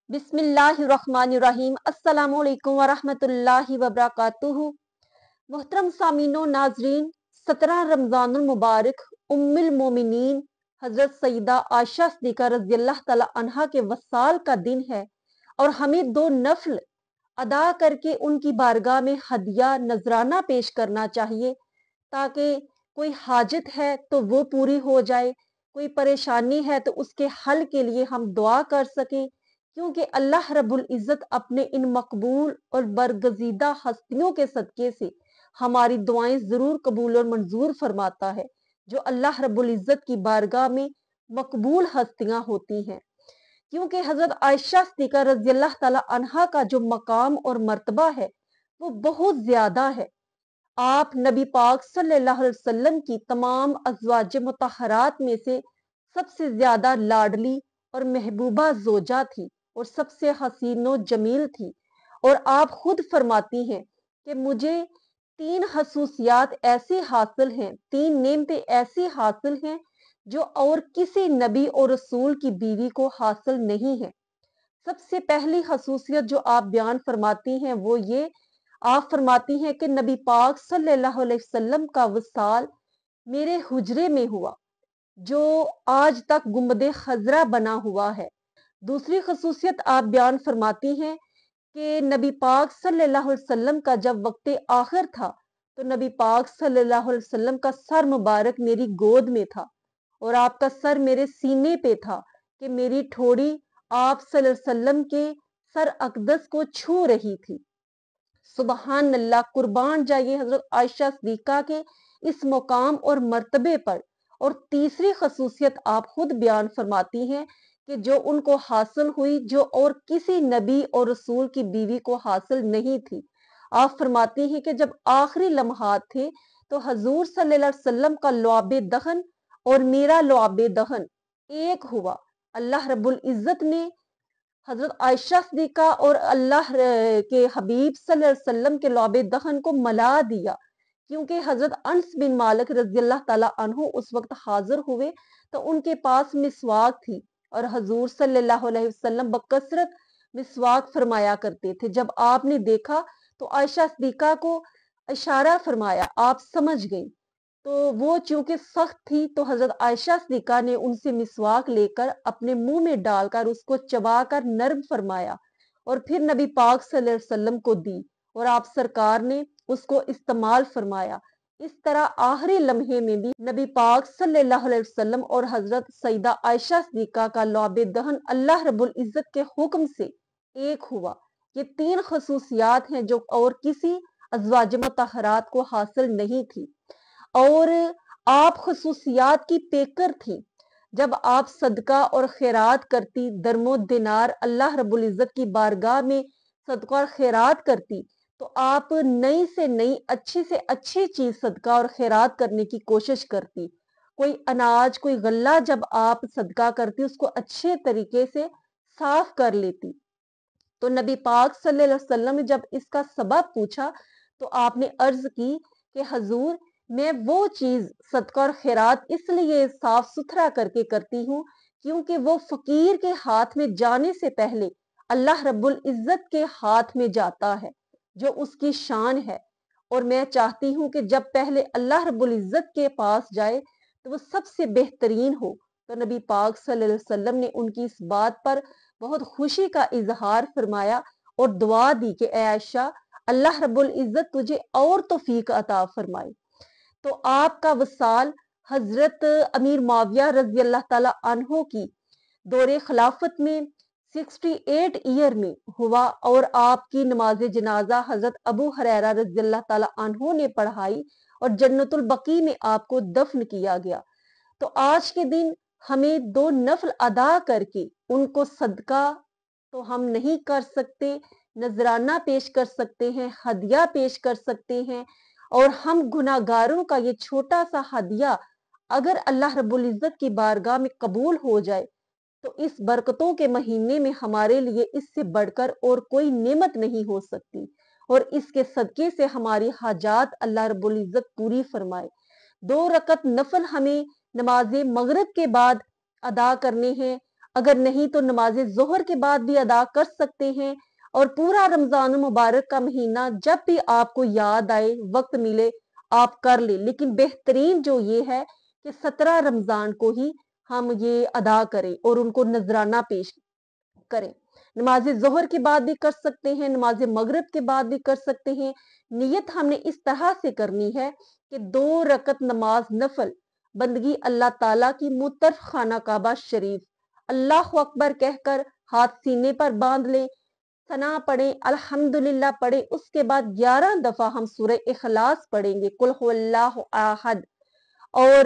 बिस्मिल्लाहिर्रहमानिर्रहीम। अस्सलामु अलैकुम वरहमतुल्लाहि वबरकातुहू। मोहतरम सामीनो नाजरीन, 17 रमजानुल मुबारक उम्मुल मोमिनीन हजरत सईदा आयशा सिद्दीक़ा रज़ियल्लाहु तआला अन्हा के वसाल का दिन है और हमें 2 नफल अदा करके उनकी बारगाह में हदिया नजराना पेश करना चाहिए, ताकि कोई हाजत है तो वो पूरी हो जाए, कोई परेशानी है तो उसके हल के लिए हम दुआ कर सकें, क्योंकि अल्लाह रब्बुल इज़्ज़त अपने इन मकबूल और बरगज़ीदा हस्तियों के सदके से हमारी दुआएं ज़रूर कबूल और मंजूर फरमाता है, जो अल्लाह रब्बुल इज़्ज़त की बारगाह में मकबूल हस्तियां होती हैं। क्योंकि हजरत आयशा सिद्दीक़ा रज़ियल्लाहु तआला अन्हा का जो मकाम और मर्तबा है वो बहुत ज्यादा है। आप नबी पाक सल्लल्लाहु अलैहि वसल्लम की तमाम अज़वाज मुतहरात में से सबसे ज्यादा लाडली और महबूबा जोजा थी और सबसे हसीनो जमील थी। और आप खुद फरमाती हैं कि मुझे 3 खसूसियात ऐसी हासिल हैं, 3 नेमतें ऐसी हासिल हैं जो और किसी नबी और रसूल की बीवी को हासिल नहीं है। सबसे पहली खसूसियत जो आप बयान फरमाती हैं वो ये, आप फरमाती हैं कि नबी पाक सल्लल्लाहु अलैहि वसल्लम का वसाल मेरे हुजरे में हुआ, जो आज तक गुंबदे खजरा बना हुआ है। दूसरी खसूसियत आप बयान फरमाती हैं कि नबी पाक सल्लल्लाहु अलैहि वसल्लम का जब वक्त आखिर था तो नबी पाक सल्लल्लाहु अलैहि वसल्लम का सर मुबारक मेरी गोद में था और आपका सर मेरे सीने पे था कि मेरी ठोड़ी आप सल्लल्लाहु अलैहि वसल्लम के सर अकदस को छू रही थी। सुबहान अल्लाह, कुर्बान जाइए हजरत आयशा सिद्दीक़ा के इस मुकाम और मर्तबे पर। और तीसरी खसूसियत आप खुद बयान फरमाती हैं कि जो उनको हासिल हुई, जो और किसी नबी और रसूल की बीवी को हासिल नहीं थी। आप फरमाती हैं कि जब आखिरी लम्हात थे तो हजूर सल्लल्लाहु अलैहि वसल्लम का लुआबे दहन और मेरा लुआबे दहन एक हुआ। अल्लाह रब्बुल इज़्ज़त ने हजरत आयशा सिद्दीक़ा और अल्लाह के हबीब सल्लल्लाहु अलैहि वसल्लम के लुआबे दहन को मला दिया, क्योंकि हजरत अनस बिन मालिक रज़ियल्लाहु ताला अन्हु उस वक्त हाजिर हुए तो उनके पास मिसवाक थी और हजूर सल्लल्लाहु अलैहि वसल्लम बकसरत मिसवाक फरमाया करते थे। जब आपने देखा तो आयशा सिद्दीक़ा को इशारा फरमाया, आप समझ गई। तो वो चूंकि सख्त थी तो हजरत आयशा सिद्दीक़ा ने उनसे मिसवाक लेकर अपने मुंह में डालकर उसको चबाकर नर्म फरमाया और फिर नबी पाक सल्लल्लाहु अलैहि वसल्लम को दी और आप सरकार ने उसको इस्तेमाल फरमाया। इस तरह आखिरी लम्हे में भी नबी पाक सल्लल्लाहु अलैहि वसल्लम और हजरत सईदा आयशा सिद्दीक़ा का लुआबे दहन अल्लाह रब्बुल इज़्ज़त के हुक्म से एक हुआ। ये 3 खसूसियात हैं जो और किसी अज़वाज मुतहरात को हासिल नहीं थी। और आप खसूसियात की पेकर थी। जब आप सदका और खैरात करती, दरमो दिनार अल्लाह रब्बुल इज़्ज़त की बारगाह में सदका और खैरात करती, तो आप नई से नई, अच्छी से अच्छी चीज सदका और खैरात करने की कोशिश करती। कोई अनाज, कोई गल्ला जब आप सदका करती, उसको अच्छे तरीके से साफ कर लेती। तो नबी पाक सल्लल्लाहु अलैहि वसल्लम ने जब इसका सबब पूछा तो आपने अर्ज की कि हजूर, मैं वो चीज सदका और खैरात इसलिए साफ सुथरा करके करती हूँ क्योंकि वो फकीर के हाथ में जाने से पहले अल्लाह रब्बुल इज़्ज़त के हाथ में जाता है, जो उसकी शान है। और मैं चाहती हूँ कि जब पहले अल्लाह रब्बुल इज़्ज़त के पास जाए तो वो सबसे बेहतरीन हो। तो नबी पाक सल्लल्लाहु अलैहि वसल्लम ने उनकी इस बात पर बहुत खुशी का इजहार फरमाया और दुआ दी कि ए आयशा, अल्लाह रब्बुल इज़्ज़त तुझे और तौफीक अता फरमाए। तो आपका वसाल हजरत अमीर माविया रजी अल्लाह ताला अन्हो की दौरे खिलाफत में 68 ईयर में हुआ और आपकी नमाज जनाजा हजरत अबू हुरैरा रजी अल्लाह ताला अन्हो ने पढ़ाई और जन्नतुल बकी में आपको दफन किया गया। तो आज के दिन हमें 2 नफल अदा करके उनको सदका तो हम नहीं कर सकते, नजराना पेश कर सकते हैं, हदिया पेश कर सकते हैं। और हम गुनाहगारों का ये छोटा सा हदिया अगर अल्लाह रब्बुल इज़्ज़त की बारगाह में कबूल हो जाए तो इस बरकतों के महीने में हमारे लिए इससे बढ़कर और कोई नेमत नहीं हो सकती। और इसके सदके से हमारी हाजात अल्लाह रब्बुल इज़्ज़त पूरी फरमाए। 2 रकत नफल हमें नमाज मगरिब के बाद अदा करने हैं। اگر نہیں تو نماز ظہر کے بعد بھی ادا کر سکتے ہیں، اور پورا رمضان المبارک کا مہینہ جب بھی آپ کو یاد آئے، وقت ملے، آپ کر لیں۔ لیکن بہترین جو یہ ہے کہ 17 رمضان کو ہی ہم یہ ادا کریں اور ان کو نذرانہ پیش کریں۔ نماز ظہر کے بعد بھی کر سکتے ہیں، نماز مغرب کے بعد بھی کر سکتے ہیں۔ نیت ہم نے اس طرح سے کرنی ہے کہ 2 رکعت نماز نفل بندگی اللہ تعالیٰ کی مطرف خانہ کعبہ شریف، اللہ اکبر کہہ کر ہاتھ سینے پر باندھ لیں، ثنا پڑھیں، الحمدللہ پڑھیں۔ اس کے بعد 11 دفعہ ہم سورہ اخلاص پڑھیں گے، قل هو اللہ احد، اور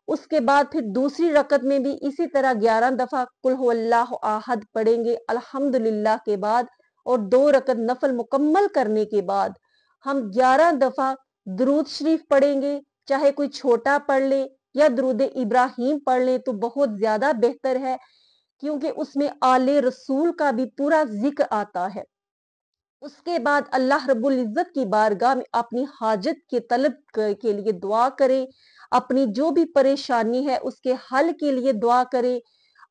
اس کے بعد پھر دوسری رکعت میں بھی اسی طرح 11 دفعہ قل هو اللہ احد پڑھیں گے الحمدللہ کے بعد، اور 2 رکعت نفل مکمل کرنے کے بعد ہم 11 دفعہ درود شریف پڑھیں گے، چاہے کوئی چھوٹا پڑھ لے یا درود ابراہیم پڑھ لیں تو بہت زیادہ بہتر ہے، کیونکہ اس میں آل رسول کا بھی پورا ذکر آتا ہے۔ اس کے بعد اللہ رب العزت کی بارگاہ میں اپنی حاجت کے طلب کے لیے دعا کریں، اپنی جو بھی پریشانی ہے اس کے حل کے لیے دعا کریں،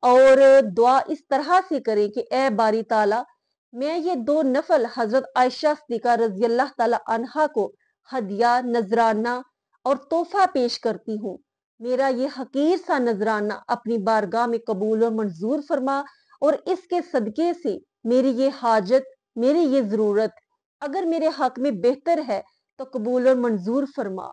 اور دعا اس طرح سے کریں کہ اے باری تعالیٰ، میں یہ 2 نفل حضرت عائشہ صدیقہ رضی اللہ تعالیٰ عنہا کو ہدیہ، نذرانہ اور تحفہ پیش کرتی ہوں۔ میرا یہ حقیر سا نذرانہ اپنی بارگاہ میں قبول و منظور فرما، اور اس کے صدقے سے میری یہ حاجت، میری یہ ضرورت اگر میرے حق میں بہتر ہے تو قبول اور منظور فرما۔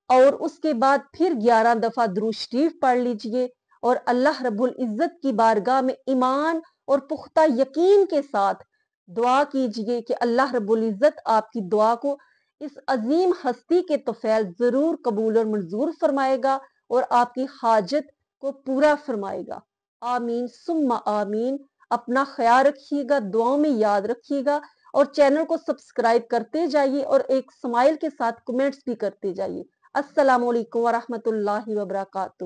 اور اس کے بعد پھر 11 دفعہ درود شریف پڑھ لیجئے، اور اللہ رب العزت کی بارگاہ میں ایمان اور پختہ یقین کے ساتھ دعا کیجئے کہ اللہ رب العزت آپ کی دعا کو اس عظیم ہستی کے طفیل ضرور قبول اور منظور فرمائے گا اور آپ کی حاجت کو پورا فرمائے گا۔ آمین ثم آمین۔ اپنا خیال رکھیے گا، دعاؤں میں یاد رکھیے گا، اور چینل کو سبسکرائب کرتے جائیے اور ایک سمائل کے ساتھ کمنٹس بھی کرتے جائیے۔ السلام علیکم ورحمۃ اللہ وبرکاتہ۔